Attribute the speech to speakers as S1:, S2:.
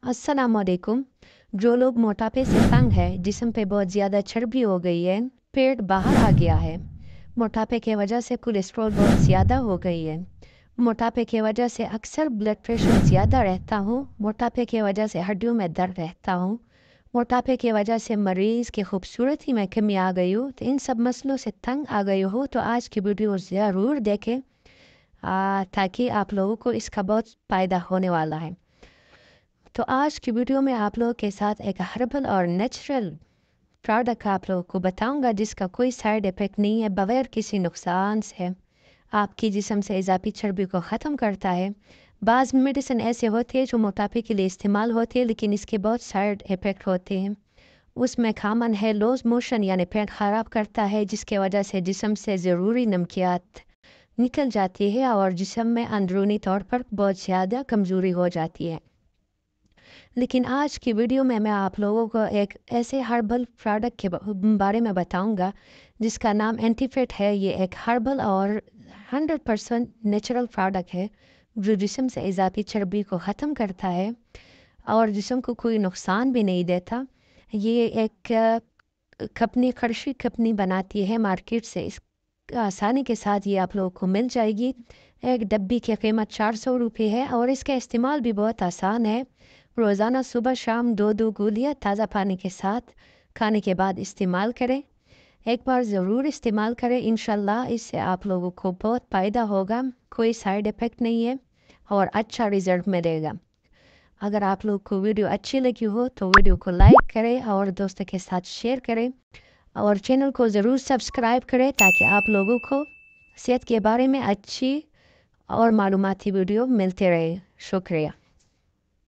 S1: अस्सलामुअलैकुम। जो लोग मोटापे से तंग है, जिस्म पे बहुत ज़्यादा चर्बी हो गई है, पेट बाहर आ गया है, मोटापे की वजह से कोलेस्ट्रॉल बहुत ज़्यादा हो गई है, मोटापे की वजह से अक्सर ब्लड प्रेशर ज़्यादा रहता हूँ, मोटापे की वजह से हड्डियों में दर्द रहता हूँ, मोटापे की वजह से मरीज़ की खूबसूरती में कमी आ गई हो, तो इन सब मसलों से तंग आ गई हो तो आज की वीडियो ज़रूर देखें ताकि आप लोगों को इसका बहुत फ़ायदा होने वाला है। तो आज की वीडियो में आप लोगों के साथ एक हर्बल और नेचुरल प्रोडक्ट आप लोगों को बताऊंगा जिसका कोई साइड इफ़ेक्ट नहीं है, बगैर किसी नुकसान से आपकी जिस्म से इजाफी चर्बी को ख़त्म करता है। बाज़ मेडिसिन ऐसे होते हैं जो मोटापे के लिए इस्तेमाल होते हैं, लेकिन इसके बहुत साइड इफ़ेक्ट होते हैं। उसमें कामन है लूज मोशन यानी पेट ख़राब करता है, जिसके वजह से जिस्म से ज़रूरी नमकियात निकल जाती है और जिस्म में अंदरूनी तौर पर बहुत ज़्यादा कमज़ोरी हो जाती है। लेकिन आज की वीडियो में मैं आप लोगों को एक ऐसे हर्बल प्रोडक्ट के बारे में बताऊंगा जिसका नाम एंटीफिट है। ये एक हर्बल और 100% नेचुरल प्रोडक्ट है जो जिस्म से इजाफी चर्बी को ख़त्म करता है और जिस्म को कोई नुकसान भी नहीं देता। ये एक कपनी खर्शी कपनी बनाती है मार्केट से, इस आसानी के साथ ये आप लोगों को मिल जाएगी। एक डब्बी की कीमत 400 रुपये है और इसका इस्तेमाल भी बहुत आसान है। रोज़ाना सुबह शाम दो गोलियां ताज़ा पानी के साथ खाने के बाद इस्तेमाल करें। एक बार ज़रूर इस्तेमाल करें, इंशाल्लाह इससे आप लोगों को बहुत फ़ायदा होगा, कोई साइड इफ़ेक्ट नहीं है और अच्छा रिज़ल्ट मिलेगा। अगर आप लोग को वीडियो अच्छी लगी हो तो वीडियो को लाइक करें और दोस्तों के साथ शेयर करें और चैनल को ज़रूर सब्सक्राइब करें ताकि आप लोगों को सेहत के बारे में अच्छी और मालूमाती वीडियो मिलते रहे। शुक्रिया।